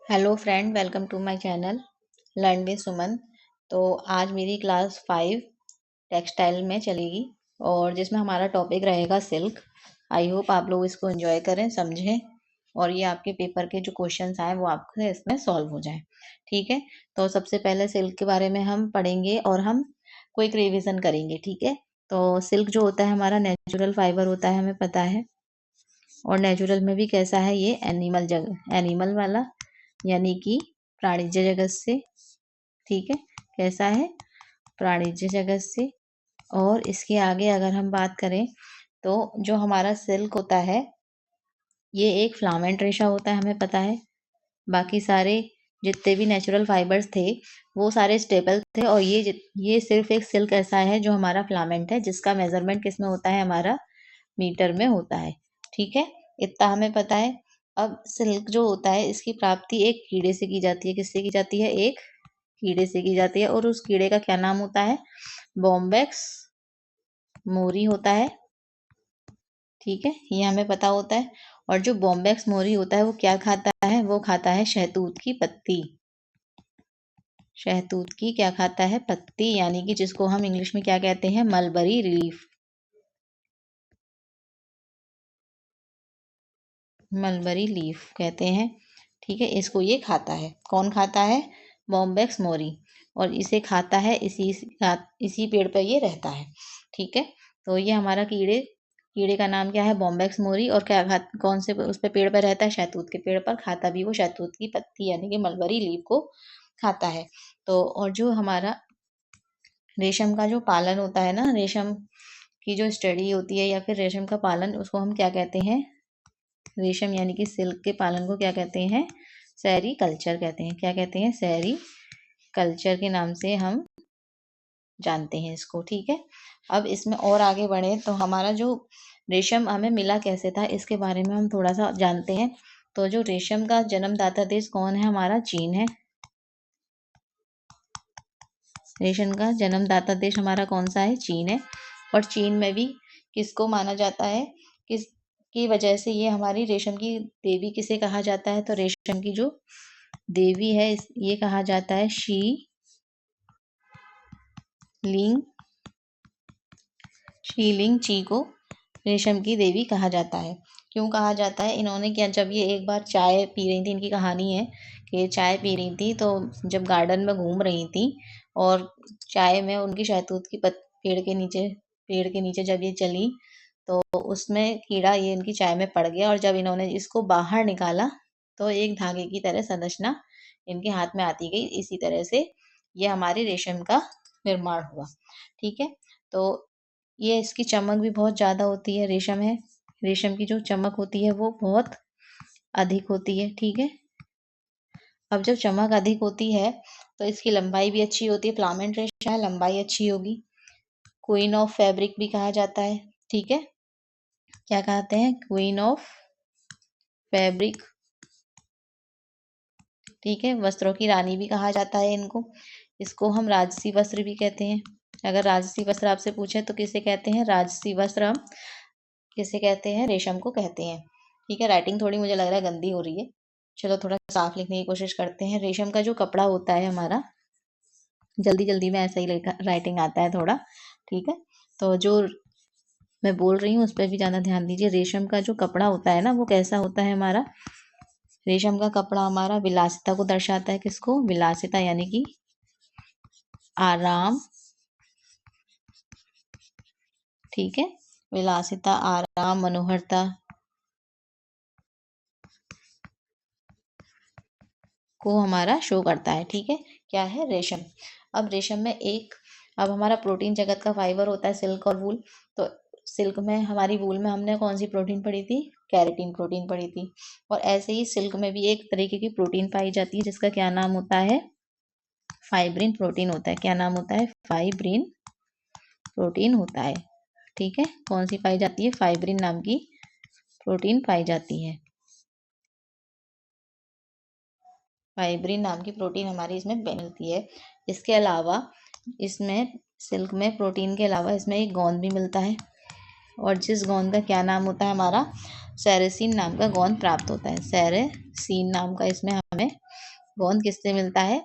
Hello friend, welcome to my channel learn with Suman. तो आज मेरी क्लास 5 टेक्सटाइल में चलेगी और जिसमें हमारा टॉपिक रहेगा सिल्क। आई होप आप लोग इसको एंजॉय करें, समझें और ये आपके पेपर के जो क्वेश्चंस आए वो आपके इसमें सॉल्व हो जाए। ठीक है, तो सबसे पहले सिल्क के बारे में हम पढ़ेंगे और हम क्विक रिवीजन करेंगे। ठीक है, तो सिल्क जो होता है हमारा नेचुरल फाइबर होता है, हमें पता है। और नेचुरल में भी कैसा है, ये एनिमल वाला यानी कि प्राणिज जगत से। ठीक है, कैसा है, प्राणिज जगत से। और इसके आगे अगर हम बात करें तो जो हमारा सिल्क होता है ये एक फिलामेंट रेशा होता है, हमें पता है। बाकी सारे जितने भी नेचुरल फाइबर्स थे वो सारे स्टेबल थे और ये सिर्फ एक सिल्क ऐसा है जो हमारा फिलामेंट है, जिसका मेजरमेंट किस में होता है, हमारा मीटर में होता है। ठीक है, इतना हमें पता है। अब सिल्क जो होता है इसकी प्राप्ति एक कीड़े से की जाती है। किससे की जाती है? एक कीड़े से की जाती है। और उस कीड़े का क्या नाम होता है? बॉम्बैक्स मोरी होता है। ठीक है, ये हमें पता होता है। और जो बॉम्बैक्स मोरी होता है वो क्या खाता है? वो खाता है शहतूत की पत्ती। शहतूत की क्या खाता है? पत्ती, यानी कि जिसको हम इंग्लिश में क्या कहते हैं? Mulberry leaf. मलबरी लीफ कहते हैं। ठीक है, इसको ये खाता है। कौन खाता है? Bombyx mori. और इसे खाता है, इसी पेड़ पर ये रहता है। ठीक है, तो ये हमारा कीड़े का नाम क्या है? Bombyx mori. और कौन से उस पे पेड़ पर रहता है? शहतूत के पेड़ पर। खाता भी वो शहतूत की पत्ती यानी कि मलबरी लीफ को खाता है। तो और जो हमारा रेशम का जो पालन होता है ना, रेशम की जो स्टडी होती है या फिर रेशम का पालन, उसको हम क्या कहते हैं? रेशम यानी कि सिल्क के पालन को क्या कहते हैं? सेरी कल्चर कहते हैं। क्या कहते हैं? सेरी कल्चर के नाम से हम जानते हैं इसको। ठीक है, अब इसमें और आगे बढ़े तो हमारा जो रेशम हमें मिला कैसे था, इसके बारे में हम थोड़ा सा जानते हैं। तो जो रेशम का जन्मदाता देश कौन है? हमारा चीन है। रेशम का जन्मदाता देश हमारा कौन सा है? चीन है। और चीन में भी किसको माना जाता है? किस की वजह से ये हमारी रेशम की देवी किसे कहा जाता है? तो रेशम की जो देवी है ये कहा जाता है शी लिंग। शीलिंग ची को रेशम की देवी कहा जाता है। क्यों कहा जाता है? इन्होंने क्या, जब ये एक बार चाय पी रही थी, इनकी कहानी है कि चाय पी रही थी तो जब गार्डन में घूम रही थी और चाय में उनकी शहतूत की पेड़ के नीचे जब ये चली तो उसमें कीड़ा ये इनकी चाय में पड़ गया। और जब इन्होंने इसको बाहर निकाला तो एक धागे की तरह संरचना इनके हाथ में आती गई। इसी तरह से ये हमारे रेशम का निर्माण हुआ। ठीक है, तो ये इसकी चमक भी बहुत ज़्यादा होती है। रेशम की जो चमक होती है वो बहुत अधिक होती है। ठीक है, अब जब चमक अधिक होती है तो इसकी लंबाई भी अच्छी होती है। फिलामेंट रेशा है, लंबाई अच्छी होगी। क्वीन ऑफ फैब्रिक भी कहा जाता है। ठीक है, क्या कहते हैं? Queen of fabric. ठीक है, वस्त्रों की रानी भी कहा जाता है इनको। इसको हम राजसी वस्त्र भी कहते हैं। अगर राजसी वस्त्र आपसे पूछे तो किसे कहते हैं? राजसी वस्त्र हम किसे कहते हैं? रेशम को कहते हैं। ठीक है, राइटिंग थोड़ी मुझे लग रहा है गंदी हो रही है। चलो थोड़ा साफ लिखने की कोशिश करते हैं। रेशम का जो कपड़ा होता है हमारा, जल्दी जल्दी में ऐसा ही राइटिंग आता है थोड़ा। ठीक है, तो जो मैं बोल रही हूँ उस पर भी ज़्यादा ध्यान दीजिए। रेशम का जो कपड़ा होता है ना वो कैसा होता है हमारा? रेशम का कपड़ा हमारा विलासिता को दर्शाता है। किसको? विलासिता, यानी कि आराम। ठीक है, विलासिता, आराम, मनोहरता को हमारा शो करता है। ठीक है, क्या है? रेशम। अब रेशम में अब हमारा प्रोटीन जगत का फाइबर होता है सिल्क और वूल। तो सिल्क में, हमारी वूल में हमने कौन सी प्रोटीन पढ़ी थी? कैरेटीन प्रोटीन पढ़ी थी। और ऐसे ही सिल्क में भी एक तरीके की प्रोटीन पाई जाती है जिसका क्या नाम होता है? फाइब्रिन प्रोटीन होता है। क्या नाम होता है? फाइब्रिन प्रोटीन होता है। ठीक है, कौन सी पाई जाती है? फाइब्रिन नाम की प्रोटीन पाई जाती है। फाइब्रिन नाम की प्रोटीन हमारी इसमें मिलती है। इसके अलावा इसमें सिल्क में प्रोटीन के अलावा इसमें एक गोंद भी मिलता है। और जिस गोंद का क्या नाम होता है? हमारा सेरेसीन नाम का गोंद प्राप्त होता है। सेरेसीन नाम का इसमें हमें गोंद किससे मिलता है?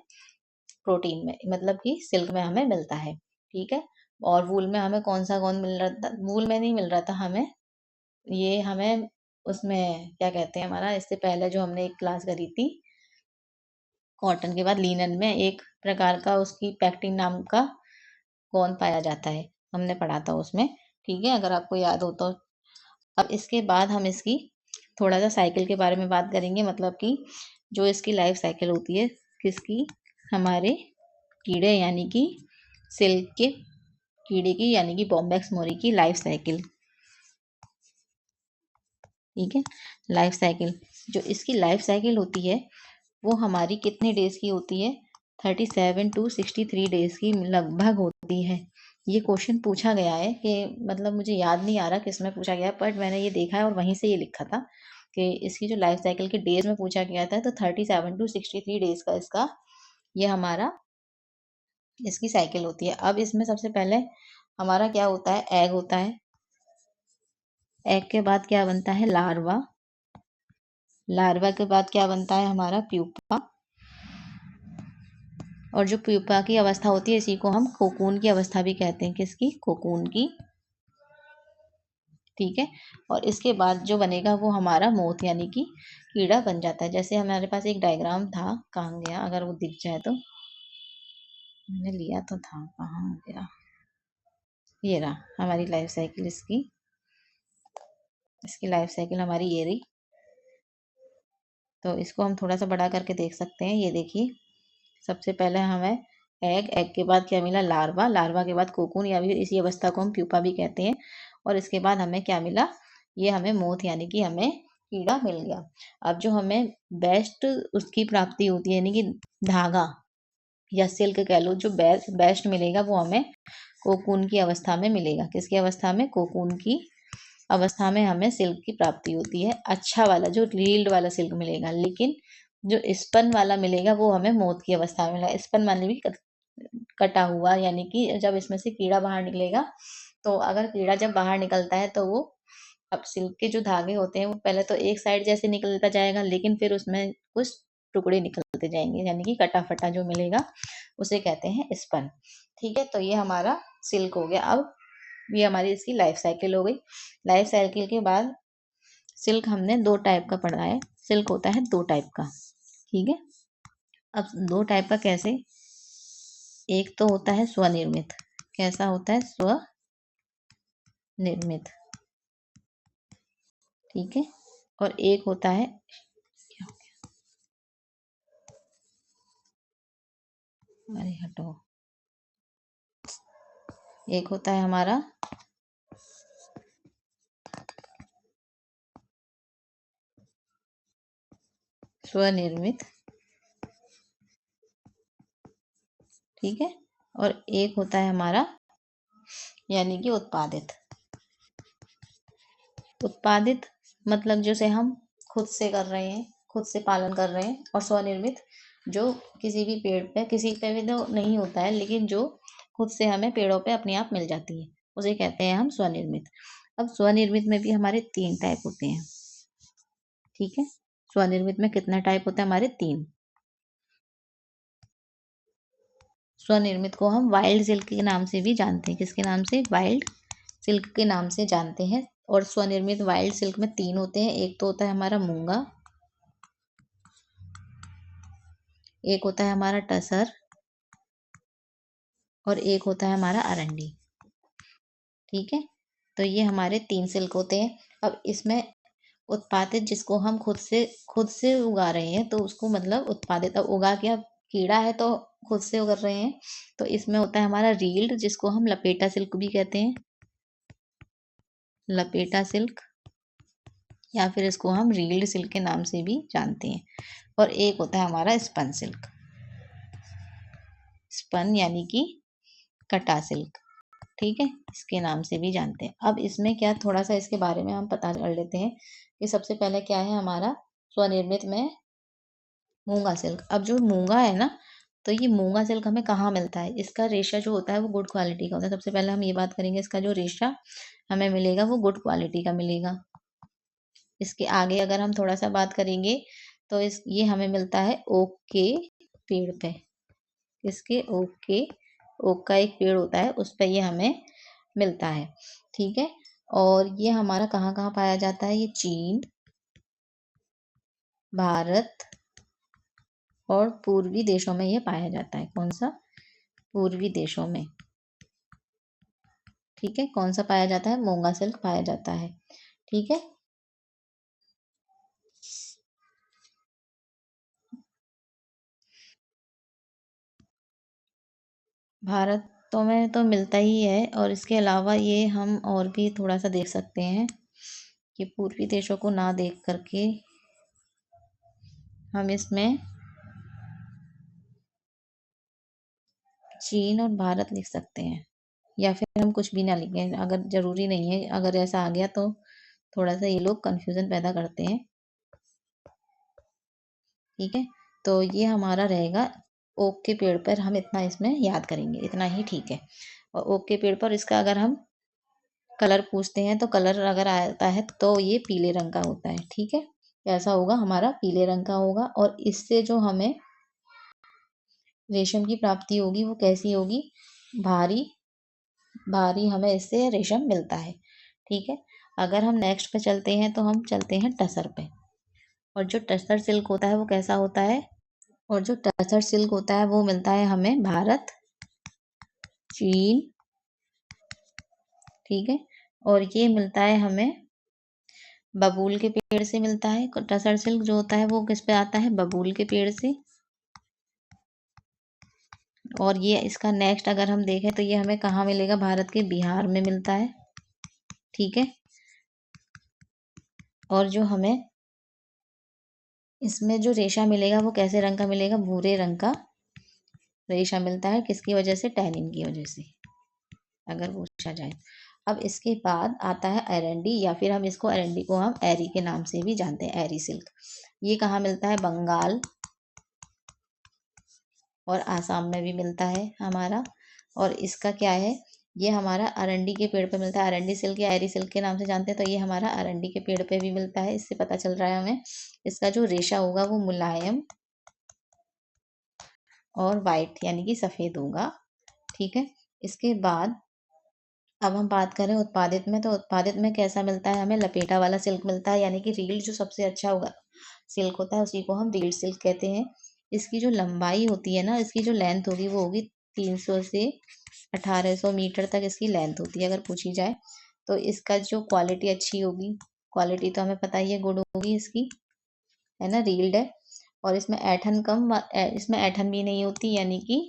प्रोटीन में, मतलब कि सिल्क में हमें मिलता है। ठीक है। और वूल में हमें कौन सा गोंद मिल रहा था? वूल में नहीं मिल रहा था हमें, ये हमें उसमें क्या कहते हैं, हमारा इससे पहले जो हमने एक क्लास करी थी, कॉटन के बाद लिनन में एक प्रकार का उसकी पैक्टिन नाम का गोंद पाया जाता है, हमने पढ़ा था उसमें। ठीक है, अगर आपको याद हो तो। अब इसके बाद हम इसकी थोड़ा सा साइकिल के बारे में बात करेंगे, मतलब कि जो इसकी लाइफ साइकिल होती है किसकी, हमारे कीड़े यानी कि सिल्क के कीड़े की, यानी कि बॉम्बैक्स मोरी की लाइफ साइकिल। ठीक है, लाइफ साइकिल, जो इसकी लाइफ साइकिल होती है वो हमारी कितने डेज की होती है? 37 to 63 डेज की लगभग होती है। ये क्वेश्चन पूछा गया है कि, मतलब मुझे याद नहीं आ रहा किस में पूछा गया, बट मैंने ये देखा है और वहीं से ये लिखा था कि इसकी जो लाइफ साइकिल के डेज में पूछा गया था, तो 37 to 63 डेज का इसका ये हमारा इसकी साइकिल होती है। अब इसमें सबसे पहले हमारा क्या होता है? एग होता है। एग के बाद क्या बनता है? लार्वा। लार्वा के बाद क्या बनता है? हमारा प्यूपा। और जो प्यूपा की अवस्था होती है इसी को हम कोकून की अवस्था भी कहते हैं। किसकी? कोकून की। ठीक है। और इसके बाद जो बनेगा वो हमारा मोथ यानी कि कीड़ा बन जाता है। जैसे हमारे पास एक डायग्राम था, कहाँ गया? अगर वो दिख जाए तो, मैंने लिया तो था, कहाँ गया? ये रहा हमारी लाइफ साइकिल इसकी लाइफ साइकिल हमारी ये रही। तो इसको हम थोड़ा सा बड़ा करके देख सकते हैं। ये देखिए, सबसे पहले हमें एग के बाद क्या मिला? लार्वा। लार्वा के बाद कोकून, या फिर इसी अवस्था को हम प्यूपा भी कहते हैं। और इसके बाद हमें क्या मिला? ये हमें मोथ यानी कि हमें कीड़ा मिल गया। अब जो हमें बेस्ट उसकी प्राप्ति होती है, यानी कि धागा या सिल्क कह लो, जो बेस्ट मिलेगा वो हमें कोकून की अवस्था में मिलेगा। किसकी अवस्था में? कोकून की अवस्था में हमें सिल्क की प्राप्ति होती है। अच्छा वाला जो रील्ड वाला सिल्क मिलेगा, लेकिन जो स्पन वाला मिलेगा वो हमें मोथ की अवस्था में मिलेगा। स्पन माने भी कटा हुआ, यानी कि जब इसमें से कीड़ा बाहर निकलेगा, तो अगर कीड़ा जब बाहर निकलता है तो वो, अब सिल्क के जो धागे होते हैं वो पहले तो एक साइड जैसे निकलता जाएगा, लेकिन फिर उसमें कुछ टुकड़े निकलते जाएंगे, यानी कि कटा फटा जो मिलेगा उसे कहते हैं स्पन। ठीक है, तो ये हमारा सिल्क हो गया। अब ये हमारी इसकी लाइफ साइकिल हो गई। लाइफ साइकिल के बाद सिल्क हमने दो टाइप का पढ़ा है। सिल्क होता है दो टाइप का। ठीक है, अब दो टाइप का कैसे? एक तो होता है स्वनिर्मित। कैसा होता है? स्वनिर्मित। ठीक है, और एक होता है, क्या हो गया? अरे हटो। एक होता है हमारा स्वनिर्मित। ठीक है, और एक होता है हमारा यानी कि उत्पादित। उत्पादित मतलब जैसे हम खुद से कर रहे हैं, खुद से पालन कर रहे हैं। और स्वनिर्मित जो किसी भी पेड़ पे, किसी पे भी तो नहीं होता है, लेकिन जो खुद से हमें पेड़ों पे अपने आप मिल जाती है, उसे कहते हैं हम स्वनिर्मित। अब स्वनिर्मित में भी हमारे तीन टाइप होते हैं। ठीक है, स्वनिर्मित में कितना टाइप होता है? हमारे तीन। स्वनिर्मित को हम वाइल्ड सिल्क के नाम से भी जानते हैं। किसके नाम से? वाइल्ड सिल्क के नाम से जानते हैं। और स्वनिर्मित वाइल्ड सिल्क में तीन होते हैं। एक तो होता है हमारा मूंगा, एक होता है हमारा टसर, और एक होता है हमारा अरंडी। ठीक है, तो ये हमारे तीन सिल्क होते हैं। अब इसमें उत्पादित जिसको हम खुद से उगा रहे हैं, तो उसको मतलब उत्पादित। अब उगा क्या? कीड़ा है तो खुद से उगा रहे हैं, तो इसमें होता है हमारा रील्ड, जिसको हम लपेटा सिल्क भी कहते हैं। लपेटा सिल्क, या फिर इसको हम रील्ड सिल्क के नाम से भी जानते हैं। और एक होता है हमारा स्पन सिल्क। स्पन यानी कि कटा सिल्क। ठीक है, इसके नाम से भी जानते हैं। अब इसमें क्या, थोड़ा सा इसके बारे में हम पता कर लेते हैं कि सबसे पहले क्या है हमारा स्वनिर्मित में मूंगा सिल्क। अब जो मूंगा है ना, तो ये मूंगा सिल्क हमें कहाँ मिलता है? इसका रेशा जो होता है वो गुड क्वालिटी का होता है। सबसे पहले हम ये बात करेंगे, इसका जो रेशा हमें मिलेगा वो गुड क्वालिटी का मिलेगा। इसके आगे अगर हम थोड़ा सा बात करेंगे तो ये हमें मिलता है ओक के पेड़ पे। इसके ओक का एक पेड़ होता है, उस पे ये हमें मिलता है। ठीक है, और ये हमारा कहाँ कहाँ पाया जाता है? ये चीन, भारत और पूर्वी देशों में ये पाया जाता है। कौन सा? पूर्वी देशों में। ठीक है, कौन सा पाया जाता है? मूंगा सिल्क पाया जाता है। ठीक है, भारत में तो मिलता ही है, और इसके अलावा ये हम और भी थोड़ा सा देख सकते हैं कि पूर्वी देशों को ना देख करके हम इसमें चीन और भारत लिख सकते हैं, या फिर हम कुछ भी ना लिखें, अगर जरूरी नहीं है। अगर ऐसा आ गया तो थोड़ा सा ये लोग कंफ्यूजन पैदा करते हैं। ठीक है, तो ये हमारा रहेगा ओक के पेड़ पर, हम इतना इसमें याद करेंगे, इतना ही ठीक है। और ओक के पेड़ पर इसका अगर हम कलर पूछते हैं तो कलर अगर आता है तो ये पीले रंग का होता है। ठीक है, ऐसा होगा हमारा, पीले रंग का होगा। और इससे जो हमें रेशम की प्राप्ति होगी वो कैसी होगी? भारी भारी हमें इससे रेशम मिलता है। ठीक है, अगर हम नेक्स्ट पे चलते हैं तो हम चलते हैं टसर पे। और जो टसर सिल्क होता है वो कैसा होता है? और जो टसर सिल्क होता है वो मिलता है हमें भारत, चीन। ठीक है, और ये मिलता है हमें बबूल के पेड़ से मिलता है। टसर सिल्क जो होता है वो किस पे आता है? बबूल के पेड़ से। और ये इसका नेक्स्ट अगर हम देखें तो ये हमें कहाँ मिलेगा? भारत के बिहार में मिलता है। ठीक है, और जो हमें इसमें जो रेशा मिलेगा वो कैसे रंग का मिलेगा? भूरे रंग का रेशा मिलता है। किसकी वजह से? टैनिन की वजह से, अगर पूछा जाए। अब इसके बाद आता है एरंडी, या फिर हम इसको एरंडी को हम एरी के नाम से भी जानते हैं, एरी सिल्क। ये कहाँ मिलता है? बंगाल और आसाम में भी मिलता है हमारा। और इसका क्या है? ये हमारा अरंडी के पेड़ पे मिलता है। अरंडी सिल्क या एरी सिल्क के नाम से जानते हैं, तो ये हमारा अरंडी के पेड़ पे भी मिलता है। इससे पता चल रहा है हमें इसका जो रेशा होगा वो मुलायम और वाइट यानी कि सफेद होगा। ठीक है, इसके बाद अब हम बात करें उत्पादित में, तो उत्पादित में कैसा मिलता है हमें? लपेटा वाला सिल्क मिलता है, यानी कि रील जो सबसे अच्छा होगा सिल्क होता है उसी को हम रील सिल्क कहते हैं। इसकी जो लंबाई होती है ना, इसकी जो लेंथ होगी वो होगी 300 से 1800 मीटर तक इसकी लेंथ होती है, अगर पूछी जाए तो। इसका जो क्वालिटी अच्छी होगी, क्वालिटी तो हमें पता ही है, गुड होगी इसकी, है ना, रील्ड है। और इसमें ऐठन इसमें ऐठन भी नहीं होती, यानी कि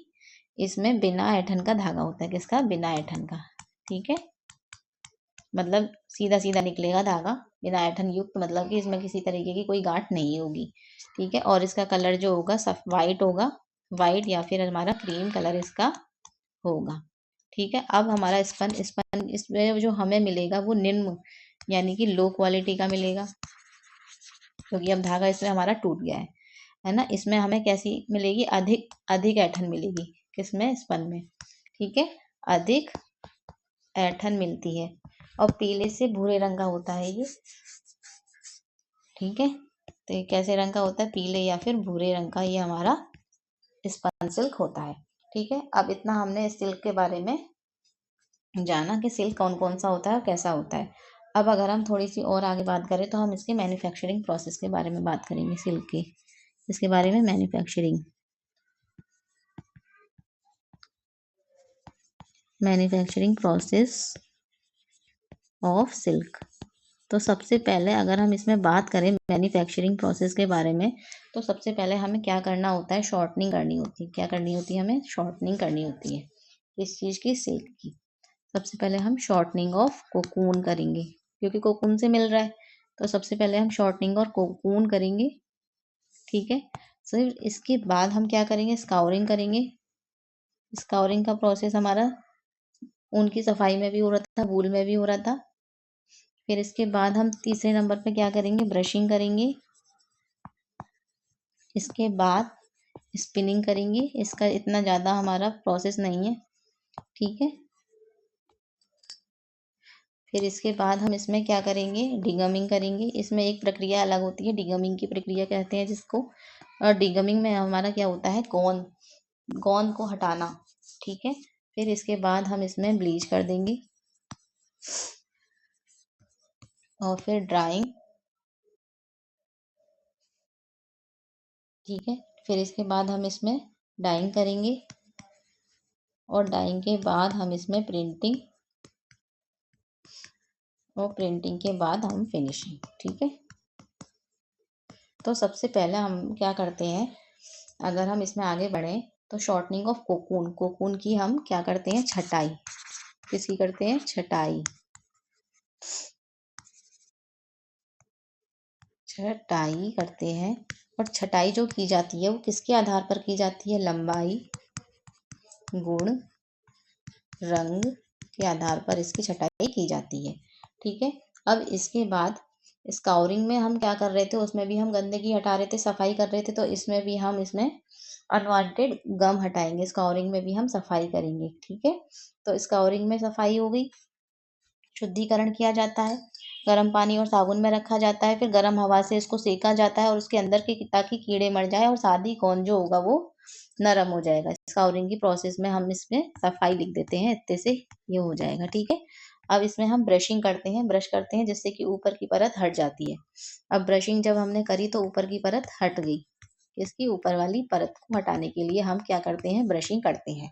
इसमें बिना ऐठन का धागा होता है। किसका? बिना ऐठन का। ठीक है, मतलब सीधा सीधा निकलेगा धागा, बिना ऐठन युक्त, मतलब कि इसमें किसी तरीके की कोई गांठ नहीं होगी। ठीक है, और इसका कलर जो होगा सब वाइट होगा, वाइट या फिर हमारा क्रीम कलर इसका होगा। ठीक है, अब हमारा स्पन स्पन इसमें जो हमें मिलेगा वो निम्न यानी कि लो क्वालिटी का मिलेगा, क्योंकि अब धागा इसमें हमारा टूट गया है ना। इसमें हमें कैसी मिलेगी? अधिक अधिक ऐठन मिलेगी। किसमें? स्पन में। ठीक है, अधिक ऐठन मिलती है, और पीले से भूरे रंग का होता है ये। ठीक है, तो ये कैसे रंग का होता है? पीले या फिर भूरे रंग का ये हमारा स्पन सिल्क होता है। ठीक है, अब इतना हमने इस सिल्क के बारे में जाना कि सिल्क कौन कौन सा होता है और कैसा होता है। अब अगर हम थोड़ी सी और आगे बात करें तो हम इसके मैन्युफैक्चरिंग प्रोसेस के बारे में बात करेंगे, सिल्क की। इसके बारे में मैन्युफैक्चरिंग प्रोसेस ऑफ सिल्क। तो सबसे पहले अगर हम इसमें बात करें मैन्युफैक्चरिंग प्रोसेस के बारे में, तो सबसे पहले हमें क्या करना होता है? शॉर्टनिंग करनी होती है। क्या करनी होती है? हमें शॉर्टनिंग करनी होती है। इस चीज़ की? सिल्क की। सबसे पहले हम शॉर्टनिंग ऑफ कोकून करेंगे, क्योंकि कोकून से मिल रहा है, तो सबसे पहले हम शॉर्टनिंग और कोकून करेंगे। ठीक है, फिर इसके बाद हम क्या करेंगे? स्काउरिंग करेंगे। स्काउरिंग का प्रोसेस हमारा ऊन की सफाई में भी हो रहा था, वूल में भी हो रहा था। फिर इसके बाद हम तीसरे नंबर पे क्या करेंगे? ब्रशिंग करेंगे। इसके बाद स्पिनिंग करेंगे। इसका इतना ज़्यादा हमारा प्रोसेस नहीं है। ठीक है, फिर इसके बाद हम इसमें क्या करेंगे, डिगमिंग करेंगे। इसमें एक प्रक्रिया अलग होती है, डिगमिंग की प्रक्रिया कहते हैं जिसको। और डिगमिंग में हमारा क्या होता है, गोंद गोंद को हटाना। ठीक है। फिर इसके बाद हम इसमें ब्लीच कर देंगे और फिर ड्राइंग। ठीक है। फिर इसके बाद हम इसमें डाइंग करेंगे और डाइंग के बाद हम इसमें प्रिंटिंग, और प्रिंटिंग के बाद हम फिनिशिंग। ठीक है। तो सबसे पहले हम क्या करते हैं, अगर हम इसमें आगे बढ़ें तो शॉर्टनिंग ऑफ कोकून, कोकून की हम क्या करते हैं, छटाई। किसकी करते हैं, छटाई। छटाई करते हैं। और छटाई जो की जाती है वो किसके आधार पर की जाती है, लंबाई, गुण, रंग के आधार पर इसकी छटाई की जाती है। ठीक है। अब इसके बाद स्काउरिंग में हम क्या कर रहे थे, उसमें भी हम गंदगी हटा रहे थे, सफाई कर रहे थे। तो इसमें भी हम इसमें अनवांटेड गम हटाएंगे, स्काउरिंग में भी हम सफाई करेंगे। ठीक है। तो स्काउरिंग में सफाई हो गई। शुद्धिकरण किया जाता है, गर्म पानी और साबुन में रखा जाता है, फिर गर्म हवा से इसको सेका जाता है और उसके अंदर के ताकि कीड़े मर जाए और साथ ही कौन जो होगा वो नरम हो जाएगा। स्काउरिंग की प्रोसेस में हम इसमें सफाई लिख देते हैं, इतने से ये हो जाएगा। ठीक है। अब इसमें हम ब्रशिंग करते हैं, ब्रश करते हैं जिससे कि ऊपर की परत हट जाती है। अब ब्रशिंग जब हमने करी तो ऊपर की परत हट गई। इसकी ऊपर वाली परत को हटाने के लिए हम क्या करते हैं, ब्रशिंग करते हैं।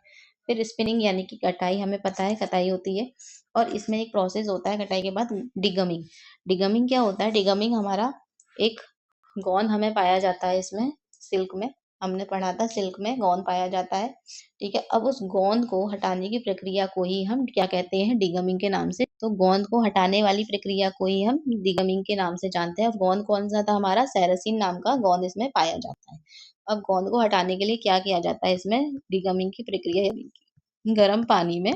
फिर स्पिनिंग यानी कि कटाई, हमें पता है कटाई होती है। और इसमें एक प्रोसेस होता है कटाई के बाद, डिगमिंग। डिगमिंग क्या होता है, डिगमिंग हमारा एक गोंद हमें पाया जाता है इसमें, सिल्क में। हमने पढ़ा था सिल्क में गोंद पाया जाता है। ठीक है। अब उस गोंद को हटाने की प्रक्रिया को ही हम क्या कहते हैं, डिगमिंग के नाम से। तो गोंद को हटाने वाली प्रक्रिया को ही हम डिगमिंग के नाम से जानते हैं। अब गोंद कौन सा था हमारा, सेरासिन नाम का गोंद इसमें पाया जाता है। अब गोंद को हटाने के लिए क्या किया जाता है, इसमें डिगमिंग की प्रक्रिया यानी कि गर्म पानी में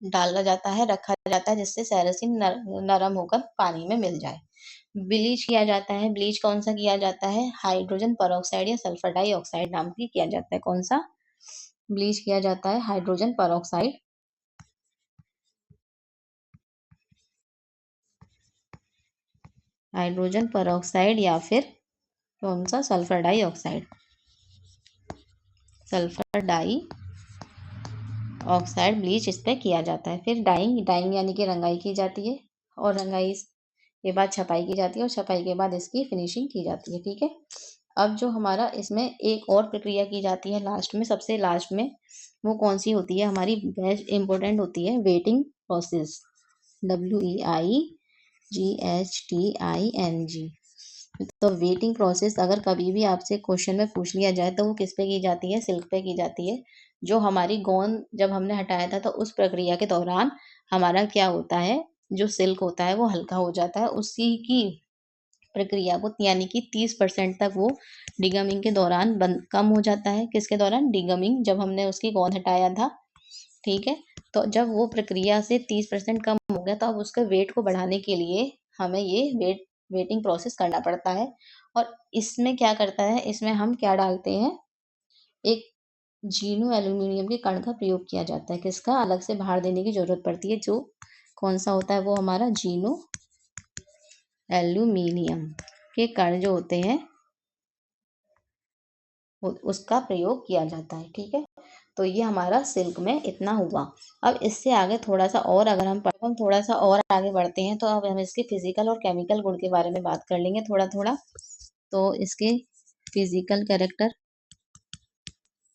डाला जाता है, रखा जाता है जिससे सेरासिन नरम होकर पानी में मिल जाए। ब्लीच किया जाता है। ब्लीच कौन सा किया जाता है, हाइड्रोजन परऑक्साइड या सल्फर डाइऑक्साइड नाम की किया जाता है। कौन सा ब्लीच किया जाता है, हाइड्रोजन परऑक्साइड, हाइड्रोजन परऑक्साइड या फिर कौन सा, sulphur dioxide, sulphur dioxide bleach इस पे किया जाता है। फिर डाइंग, डाइंग यानी कि रंगाई की जाती है और रंगाई के बाद छपाई की जाती है और छपाई के बाद इसकी फिनिशिंग की जाती है। ठीक है। अब जो हमारा इसमें एक और प्रक्रिया की जाती है लास्ट में, सबसे लास्ट में, वो कौन सी होती है, हमारी बेस्ट इम्पोर्टेंट होती है, वेटिंग प्रोसेस। WEIGHTING। तो वेटिंग प्रोसेस अगर कभी भी आपसे क्वेश्चन में पूछ लिया जाए तो वो किस पे की जाती है, सिल्क पे की जाती है। जो हमारी गोंद जब हमने हटाया था तो उस प्रक्रिया के दौरान हमारा क्या होता है, जो सिल्क होता है वो हल्का हो जाता है। उसी की प्रक्रिया को यानी कि 30% तक वो डिगमिंग के दौरान कम हो जाता है। किसके दौरान, डिगमिंग जब हमने उसकी गोंद हटाया था। ठीक है। तो जब वो प्रक्रिया से 30% कम हो गया तो अब उसके वेट को बढ़ाने के लिए हमें ये वेटिंग प्रोसेस करना पड़ता है। और इसमें क्या करता है, इसमें हम क्या डालते हैं, एक जीनो एल्यूमिनियम के कण का प्रयोग किया जाता है। किसका, अलग से बाहर देने की जरूरत पड़ती है। जो कौन सा होता है, वो हमारा जीनो एल्यूमिनियम के कण जो होते हैं उसका प्रयोग किया जाता है। ठीक है। तो ये हमारा सिल्क में इतना हुआ। अब इससे आगे थोड़ा सा और अगर हम थोड़ा सा और आगे बढ़ते हैं तो अब हम इसके फिजिकल और केमिकल गुण के बारे में बात कर लेंगे थोड़ा थोड़ा। तो इसके फिजिकल कैरेक्टर,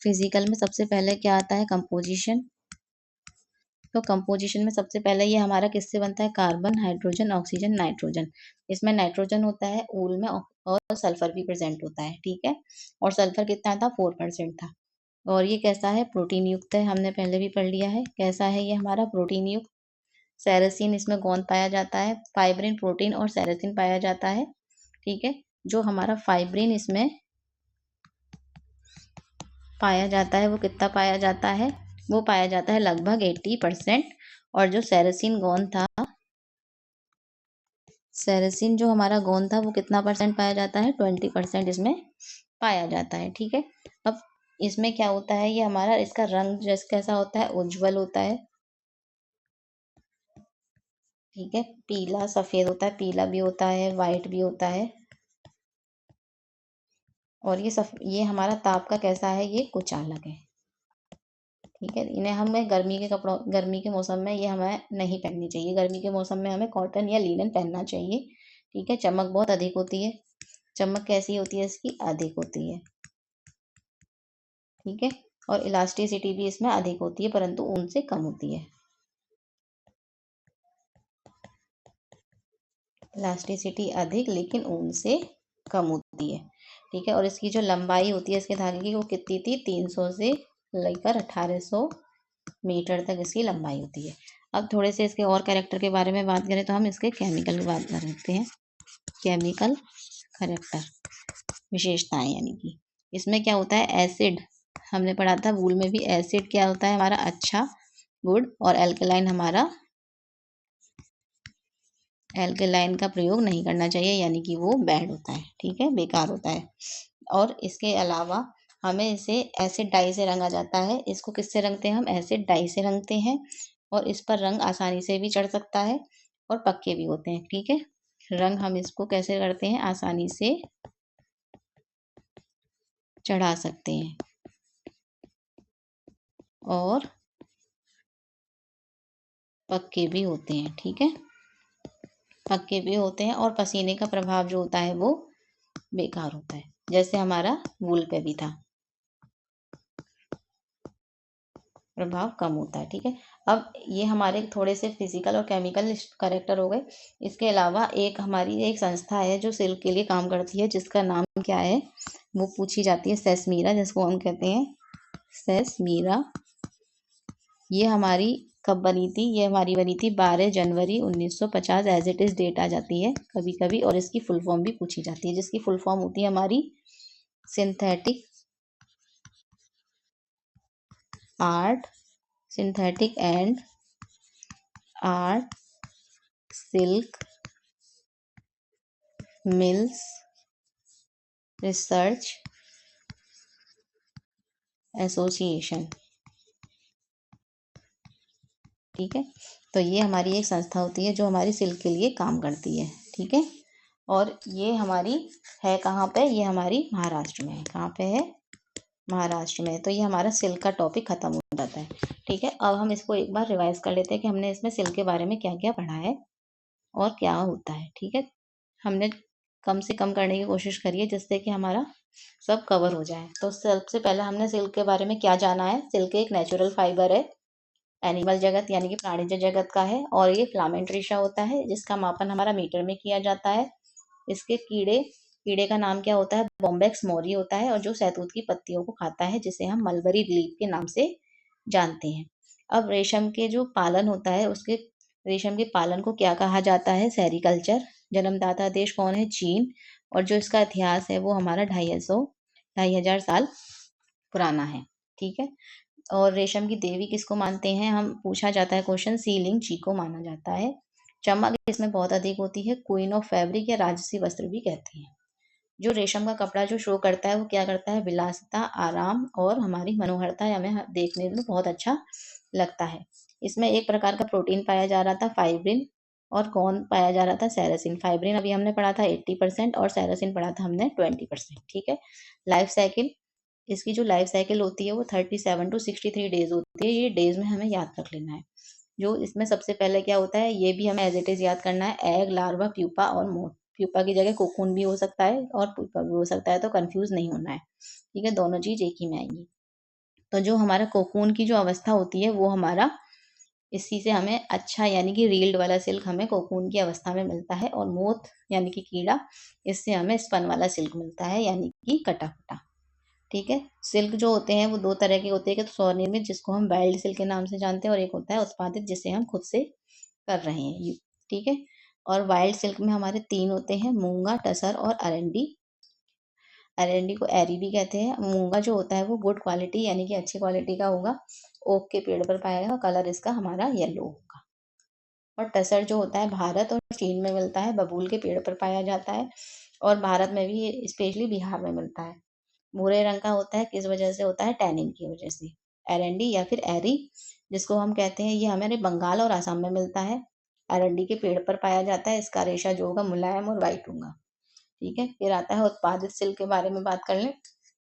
फिजिकल में सबसे पहले क्या आता है, कंपोजिशन। तो कंपोजिशन में सबसे पहले ये हमारा किससे बनता है, कार्बन, हाइड्रोजन, ऑक्सीजन, नाइट्रोजन। इसमें नाइट्रोजन होता है ऊल में और सल्फर भी प्रेजेंट होता है। ठीक है। और सल्फर कितना था, 4% था। और ये कैसा है, प्रोटीन युक्त है, हमने पहले भी पढ़ लिया है कैसा है ये हमारा, प्रोटीन युक्त। सेरेसिन इसमें गोंद पाया जाता है, फाइब्रिन, प्रोटीन और सेरेसिन पाया जाता है। ठीक है। जो हमारा फाइब्रिन इसमें पाया जाता है वो कितना पाया जाता है, वो पाया जाता है लगभग 80%। और जो सेरेसिन गोंद था, सेरेसिन जो हमारा गोंद था वो कितना परसेंट पाया जाता है, 20% इसमें पाया जाता है। ठीक है। अब इसमें क्या होता है, ये हमारा इसका रंग जैसे कैसा होता है, उज्जवल होता है। ठीक है, पीला सफेद होता है, पीला भी होता है, वाइट भी होता है। और ये हमारा ताप का कैसा है, ये कुछ अलग है। ठीक है, इन्हें हमें गर्मी के मौसम में ये हमें नहीं पहननी चाहिए। गर्मी के मौसम में हमें कॉटन या लिनन पहनना चाहिए। ठीक है, चमक बहुत अधिक होती है। चमक कैसी होती है इसकी, अधिक होती है। ठीक है, और इलास्टिसिटी भी इसमें अधिक होती है, परंतु ऊन से कम होती है। इलास्टिसिटी अधिक लेकिन ऊन से कम होती है। ठीक है, और इसकी जो लंबाई होती है इसके धागे की, वो कितनी थी, 300 से लेकर 1800 मीटर तक इसकी लंबाई होती है। अब थोड़े से इसके और कैरेक्टर के बारे में बात करें तो हम इसके केमिकल की बात कर सकते हैं। केमिकल कैरेक्टर, विशेषताएं, यानी कि इसमें क्या होता है, एसिड। हमने पढ़ा था वूल में भी, एसिड क्या होता है हमारा, अच्छा, गुड, और एल्कलाइन हमारा, एल्कलाइन का प्रयोग नहीं करना चाहिए, यानी कि वो बैड होता है। ठीक है, बेकार होता है। और इसके अलावा हमें इसे एसिड डाई से रंगा जाता है। इसको किससे रंगते हैं हम, एसिड डाई से रंगते हैं। और इस पर रंग आसानी से भी चढ़ सकता है और पक्के भी होते हैं। ठीक है, रंग हम इसको कैसे करते हैं, आसानी से चढ़ा सकते हैं और पक्के भी होते हैं। ठीक है, पक्के भी होते हैं और पसीने का प्रभाव जो होता है वो बेकार होता है, जैसे हमारा वूल पे भी था, प्रभाव कम होता है। ठीक है, अब ये हमारे थोड़े से फिजिकल और केमिकल करेक्टर हो गए। इसके अलावा एक संस्था है जो सिल्क के लिए काम करती है, जिसका नाम क्या है, वो पूछी जाती है, सेस्मीरा, जिसको हम कहते हैं सेस्मीरा। ये हमारी कब बनी थी, ये हमारी बनी थी 12 जनवरी 1950, एज इट इज डेट आ जाती है कभी कभी। और इसकी फुल फॉर्म भी पूछी जाती है, जिसकी फुल फॉर्म होती है हमारी synthetic art, synthetic and art silk mills research association. ठीक है, तो ये हमारी एक संस्था होती है जो हमारी सिल्क के लिए काम करती है। ठीक है, और ये हमारी है कहाँ पे, ये हमारी महाराष्ट्र में है। कहाँ पे है, महाराष्ट्र में। तो ये हमारा सिल्क का टॉपिक खत्म हो जाता है। ठीक है, अब हम इसको एक बार रिवाइज कर लेते हैं कि हमने इसमें सिल्क के बारे में क्या क्या पढ़ा है और क्या होता है। ठीक है, हमने कम से कम करने की कोशिश करी है, जिससे कि हमारा सब कवर हो जाए। तो सबसे पहले हमने सिल्क के बारे में क्या जाना है, सिल्क एक नेचुरल फाइबर है, एनिमल जगत यानी कि प्राणीज जगत का है, और ये फिलामेंट रेशा होता है, जिसका मापन हमारा मीटर में किया जाता है। इसके कीड़े का नाम क्या होता है, बॉम्बेक्स मौरी होता है, और जो शहतूत की पत्तियों को खाता है, जिसे हम मलबरी लीफ के नाम से जानते हैं। अब रेशम के जो पालन होता है, उसके रेशम के पालन को क्या कहा जाता है, सेरीकल्चर। जन्मदाता देश कौन है, चीन। और जो इसका इतिहास है वो हमारा 2,500 साल पुराना है। ठीक है, और रेशम की देवी किसको मानते हैं हम, पूछा जाता है क्वेश्चन, सीलिंग ची को माना जाता है। चमक इसमें बहुत अधिक होती है, क्वीन ऑफ फैब्रिक या राजसी वस्त्र भी कहते हैं। जो रेशम का कपड़ा जो शो करता है वो क्या करता है, विलासिता, आराम और हमारी मनोहरता, हमें देखने में बहुत अच्छा लगता है। इसमें एक प्रकार का प्रोटीन पाया जा रहा था, फाइब्रिन, और कौन पाया जा रहा था, सेरासिन। फाइब्रिन अभी हमने पढ़ा था 80% और सेरासिन पढ़ा था हमने 20%। ठीक है, लाइफ साइकिल, इसकी जो लाइफ साइकिल होती है वो 37 to 63 डेज होती है। ये डेज में हमें याद रख लेना है। जो इसमें सबसे पहले क्या होता है, ये भी हमें एज इट इज याद करना है, एग, लार्वा, प्यूपा और मोथ। प्यूपा की जगह कोकून भी हो सकता है और प्यूपा भी हो सकता है, तो कंफ्यूज नहीं होना है। ठीक है, दोनों चीज एक ही में आएंगी। तो जो हमारा कोकून की जो अवस्था होती है वो हमारा, इसी से हमें अच्छा यानी कि रील्ड वाला सिल्क हमें कोकून की अवस्था में मिलता है, और मोथ यानी कि कीड़ा, इससे हमें स्पन वाला सिल्क मिलता है, यानी कि कटा फटा। ठीक है, सिल्क जो होते हैं वो दो तरह के होते हैं, कि तो स्वनिर्मित जिसको हम वाइल्ड सिल्क के नाम से जानते हैं, और एक होता है उत्पादित जिसे हम खुद से कर रहे हैं। ठीक है, और वाइल्ड सिल्क में हमारे तीन होते हैं, मूंगा, टसर और अरंडी। अरंडी को एरी भी कहते हैं। मूंगा जो होता है वो गुड क्वालिटी यानी कि अच्छी क्वालिटी का होगा, ओक के पेड़ पर पाया जाएगा, कलर इसका हमारा येलो होगा। और टसर जो होता है भारत और चीन में मिलता है, बबूल के पेड़ पर पाया जाता है, और भारत में भी स्पेशली बिहार में मिलता है। भूरे रंग का होता है, किस वजह से होता है, टैनिन की वजह से। एरंडी या फिर एरी जिसको हम कहते हैं, ये हमारे बंगाल और आसाम में मिलता है। अरंडी के पेड़ पर पाया जाता है। इसका रेशा जो होगा मुलायम और वाइट होगा। ठीक है, फिर आता है उत्पादित सिल्क के बारे में बात कर लें।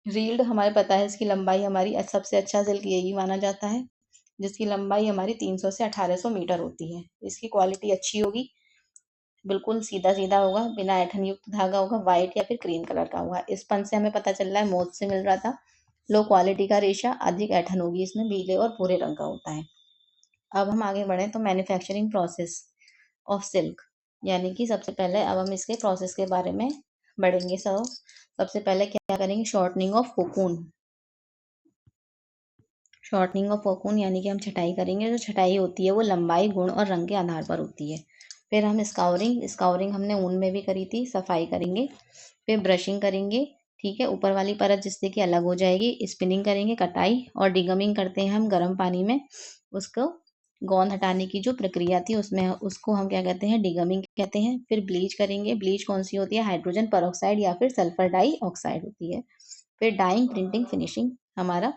रील्ड हमारे पता है इसकी लंबाई हमारी सबसे अच्छा सिल्क यही माना जाता है, जिसकी लंबाई हमारी 300 से 1800 मीटर होती है। इसकी क्वालिटी अच्छी होगी, बिल्कुल सीधा सीधा होगा, बिना ऐठन युक्त धागा होगा, व्हाइट या फिर क्रीम कलर का होगा। इस पन से हमें पता चल रहा है, मोज से मिल रहा था। लो क्वालिटी का रेशा, अधिक ऐठन होगी, इसमें पीले और भूरे रंग का होता है। अब हम आगे बढ़े तो मैन्युफैक्चरिंग प्रोसेस ऑफ सिल्क, यानी कि सबसे पहले अब हम इसके प्रोसेस के बारे में बढ़ेंगे। सबसे पहले क्या करेंगे, shortening of cocoon. Shortening of cocoon यानी कि हम छटाई करेंगे। जो छटाई होती है वो लंबाई, गुण और रंग के आधार पर होती है। फिर हम स्काउरिंग हमने ऊन में भी करी थी, सफाई करेंगे। फिर ब्रशिंग करेंगे, ठीक है, ऊपर वाली परत जिससे कि अलग हो जाएगी। स्पिनिंग करेंगे, कटाई, और डिगमिंग करते हैं हम गर्म पानी में। उसको गोंद हटाने की जो प्रक्रिया थी उसमें, उसको हम क्या कहते हैं, डिगमिंग कहते हैं। फिर ब्लीच करेंगे। ब्लीच कौन सी होती है, हाइड्रोजन परऑक्साइड या फिर सल्फर डाई ऑक्साइड होती है। फिर डाइंग, प्रिंटिंग, फिनिशिंग हमारा।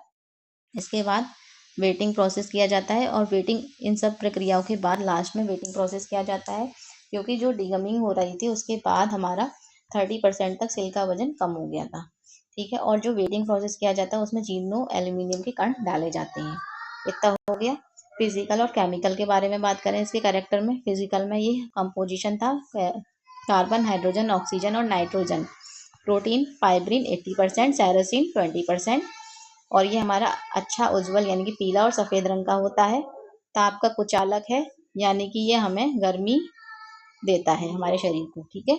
इसके बाद वेटिंग प्रोसेस किया जाता है, और वेटिंग, इन सब प्रक्रियाओं के बाद लास्ट में वेटिंग प्रोसेस किया जाता है, क्योंकि जो डिगमिंग हो रही थी उसके बाद हमारा 30% तक सिल्क का वजन कम हो गया था। ठीक है, और जो वेटिंग प्रोसेस किया जाता है उसमें जीनो एल्यूमिनियम के कण डाले जाते हैं। इतना हो गया। फिजिकल और केमिकल के बारे में बात करें इसके कैरेक्टर में। फिजिकल में ये कंपोजिशन था, कार्बन, हाइड्रोजन, ऑक्सीजन और नाइट्रोजन। Protein, fibrin 80%, सैरोसिन 20%। और ये हमारा अच्छा उज्ज्वल यानी कि पीला और सफ़ेद रंग का होता है। ताप का कुचालक है, यानी कि ये हमें गर्मी देता है हमारे शरीर को। ठीक है,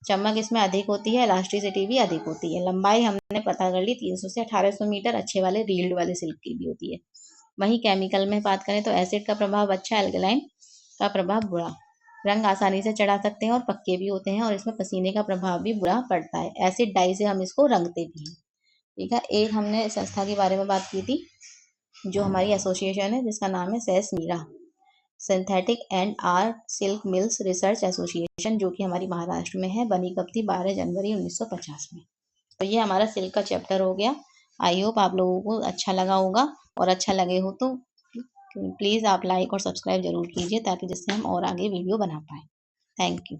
चमक इसमें अधिक होती है, इलास्टिसिटी भी अधिक होती है। लंबाई हमने पता कर ली 300 से 1800 मीटर, अच्छे वाले रील्ड वाले सिल्क की भी होती है। वहीं केमिकल में बात करें तो एसिड का प्रभाव अच्छा, एल्कलाइन का प्रभाव बुरा। रंग आसानी से चढ़ा सकते हैं और पक्के भी होते हैं, और इसमें पसीने का प्रभाव भी बुरा पड़ता है। एसिड डाई से हम इसको रंगते भी हैं। ठीक है, एक हमने संस्था के बारे में बात की थी, जो हमारी एसोसिएशन है, जिसका नाम है SASMIRA, synthetic and art silk mills research association, जो कि हमारी महाराष्ट्र में है। बनी कब थी, 12 जनवरी 1950 में। तो ये हमारा सिल्क का चैप्टर हो गया। आई होप आप लोगों को अच्छा लगा होगा, और अच्छा लगे हो तो प्लीज़ आप लाइक और सब्सक्राइब जरूर कीजिए, ताकि जिससे हम और आगे वीडियो बना पाएँ। Thank you.